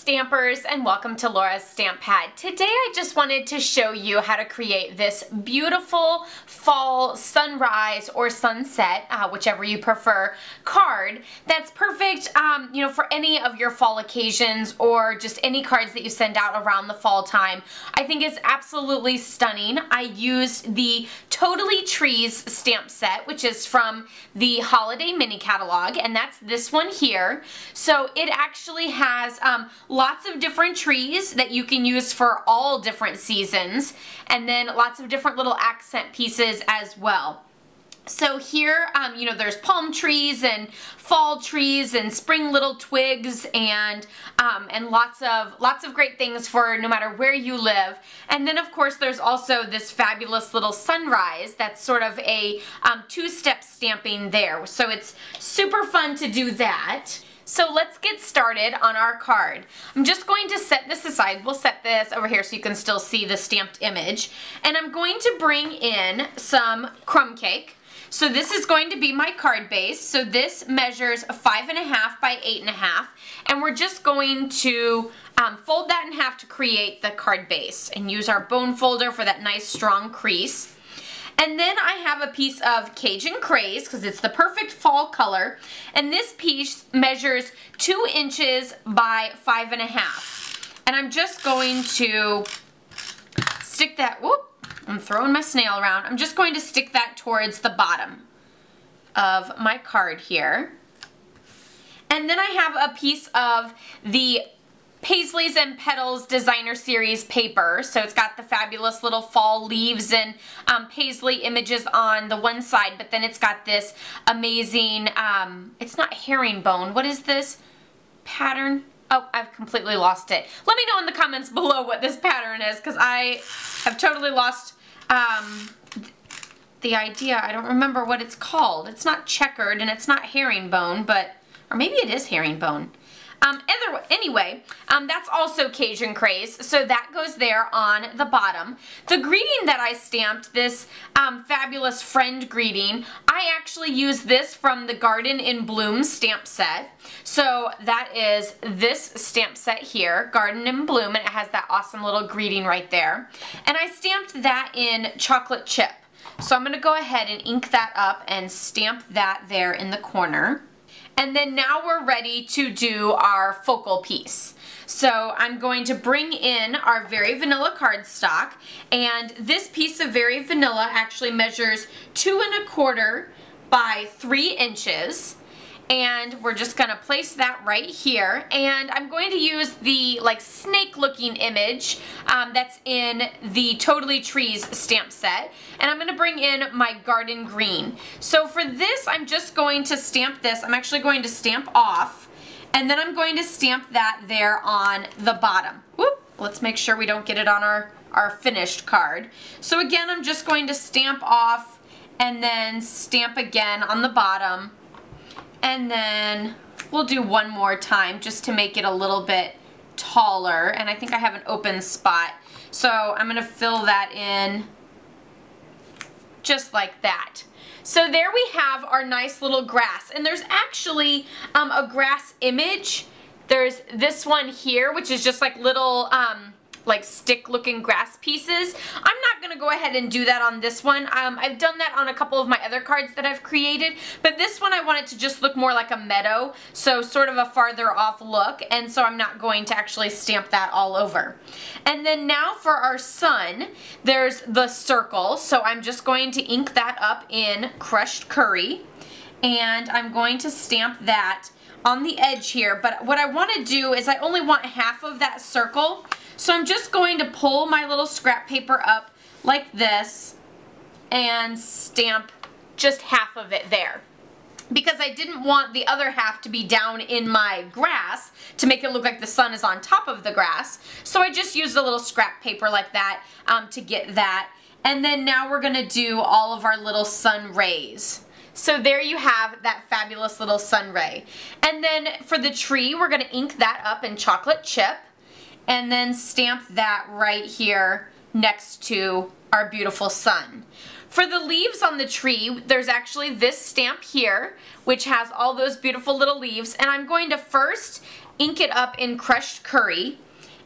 Stampers, and welcome to Laura's Stamp Pad. Today I just wanted to show you how to create this beautiful fall sunrise or sunset, whichever you prefer, card that's perfect for any of your fall occasions or just any cards that you send out around the fall time. I think it's absolutely stunning. I used the Totally Trees stamp set, which is from the Holiday Mini Catalog, and that's this one here. So it actually has lots of different trees that you can use for all different seasons, and then lots of different little accent pieces as well. So here, there's palm trees and fall trees and spring little twigs and lots of great things for no matter where you live. And then of course there's also this fabulous little sunrise that's sort of a two-step stamping there. So it's super fun to do that. So let's get started on our card. I'm just going to set this aside. We'll set this over here so you can still see the stamped image. And I'm going to bring in some crumb cake. So this is going to be my card base. So this measures 5.5 by 8.5, and we're just going to fold that in half to create the card base and use our bone folder for that nice strong crease. And then I have a piece of Cajun Craze because it's the perfect fall color, and this piece measures 2 inches by 5.5. And I'm just going to stick that, whoop, I'm throwing my snail around. I'm just going to stick that towards the bottom of my card here. And then I have a piece of the Paisleys and Petals Designer Series paper. So it's got the fabulous little fall leaves and paisley images on the one side, but then it's got this amazing, it's not herringbone. What is this pattern? Oh, I've completely lost it. Let me know in the comments below what this pattern is, because I have totally lost the idea. I don't remember what it's called. It's not checkered and it's not herringbone, but, or maybe it is herringbone. Anyway, that's also Cajun Craze, so that goes there on the bottom. The greeting that I stamped, this fabulous friend greeting, I actually used this from the Garden in Bloom stamp set. So that is this stamp set here, Garden in Bloom, and it has that awesome little greeting right there. And I stamped that in chocolate chip. So I'm going to go ahead and ink that up and stamp that there in the corner. And then now we're ready to do our focal piece. So I'm going to bring in our Very Vanilla cardstock, and this piece of Very Vanilla actually measures 2.25 by 3 inches. And we're just going to place that right here, and I'm going to use the snake looking image that's in the Totally Trees stamp set, and I'm going to bring in my Garden Green. So for this I'm just going to stamp this. I'm actually going to stamp off, and then I'm going to stamp that there on the bottom. Whoop, let's make sure we don't get it on our finished card. So again, I'm just going to stamp off and then stamp again on the bottom. And then we'll do one more time just to make it a little bit taller. And I think I have an open spot. So I'm going to fill that in just like that. So there we have our nice little grass. And there's actually a grass image. There's this one here, which is just like little stick looking grass pieces. I'm not going to go ahead and do that on this one. I've done that on a couple of my other cards that I've created, but this one I want it to just look more like a meadow, so sort of a farther off look, and so I'm not going to actually stamp that all over. And then now for our sun, there's the circle, so I'm just going to ink that up in crushed curry, and I'm going to stamp that on the edge here. But what I want to do is I only want half of that circle. So I'm just going to pull my little scrap paper up like this and stamp just half of it there, because I didn't want the other half to be down in my grass to make it look like the sun is on top of the grass. So I just used a little scrap paper like that to get that. And then now we're going to do all of our little sun rays. So there you have that fabulous little sun ray. And then for the tree, we're going to ink that up in chocolate chip, and then stamp that right here next to our beautiful sun. For the leaves on the tree, there's actually this stamp here, which has all those beautiful little leaves, and I'm going to first ink it up in crushed curry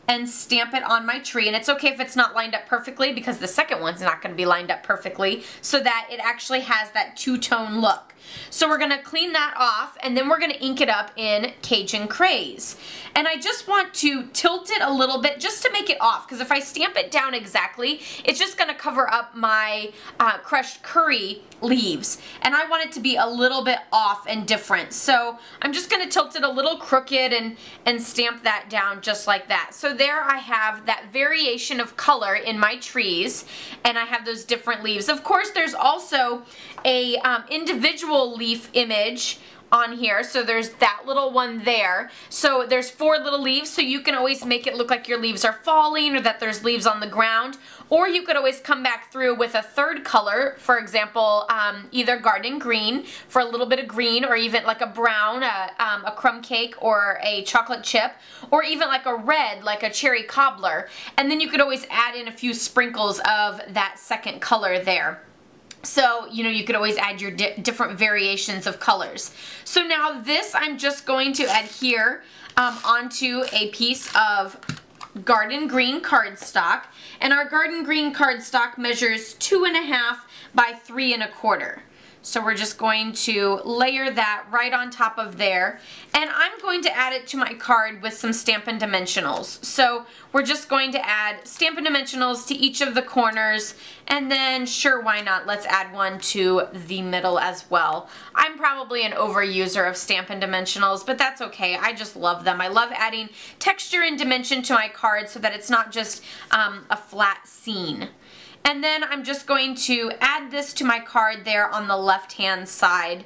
and stamp it on my tree. And it's okay if it's not lined up perfectly, because the second one's not going to be lined up perfectly, so that it actually has that two-tone look. So we're going to clean that off, and then we're going to ink it up in Cajun Craze. And I just want to tilt it a little bit just to make it off, because if I stamp it down exactly, it's just going to cover up my crushed curry leaves. And I want it to be a little bit off and different. So I'm just going to tilt it a little crooked and stamp that down just like that. So there I have that variation of color in my trees, and I have those different leaves. Of course, there's also a individual leaf image on here, so there's that little one there. So there's 4 little leaves, so you can always make it look like your leaves are falling or that there's leaves on the ground. Or you could always come back through with a third color, for example, either garden green for a little bit of green, or even like a brown, a crumb cake or a chocolate chip, or even like a red, like a cherry cobbler. And then you could always add in a few sprinkles of that second color there. So, you know, you could always add your different variations of colors. So now this I'm just going to adhere onto a piece of garden green cardstock. And our garden green cardstock measures 2.5 by 3 1/4. So we're just going to layer that right on top of there. And I'm going to add it to my card with some Stampin' Dimensionals. So we're just going to add Stampin' Dimensionals to each of the corners, and then sure, why not, let's add one to the middle as well. I'm probably an overuser of Stampin' Dimensionals, but that's okay. I just love them. I love adding texture and dimension to my card so that it's not just a flat scene. And then I'm just going to add this to my card there on the left-hand side,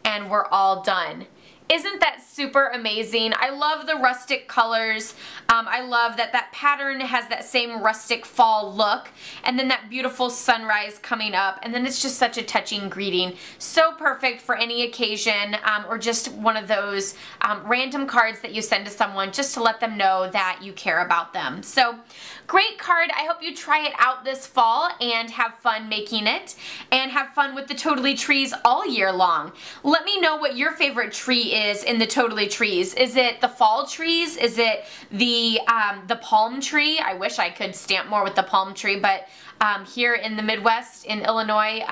and we're all done. Isn't that super amazing? I love the rustic colors. I love that that pattern has that same rustic fall look, and then that beautiful sunrise coming up, and then it's just such a touching greeting. So perfect for any occasion, or just one of those random cards that you send to someone just to let them know that you care about them. So great card. I hope you try it out this fall and have fun making it, and have fun with the Totally Trees all year long. Let me know what your favorite tree is in the Totally Trees. Is it the fall trees? Is it the palm tree? I wish I could stamp more with the palm tree, but here in the Midwest, in Illinois,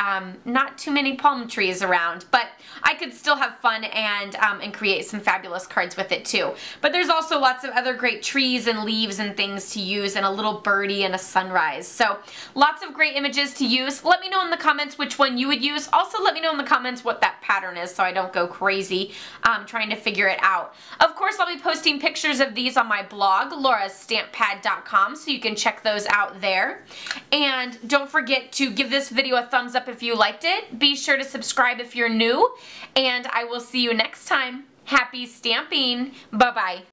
not too many palm trees around, but I could still have fun and create some fabulous cards with it too. But there's also lots of other great trees and leaves and things to use, and a little birdie and a sunrise. So lots of great images to use. Let me know in the comments which one you would use. Also, let me know in the comments what that pattern is so I don't go crazy trying to figure it out. Of course, I'll be posting pictures of these on my blog, laurastamppad.com, so you can check those out there. And don't forget to give this video a thumbs up if you liked it. Be sure to subscribe if you're new, and I will see you next time. Happy stamping. Bye-bye.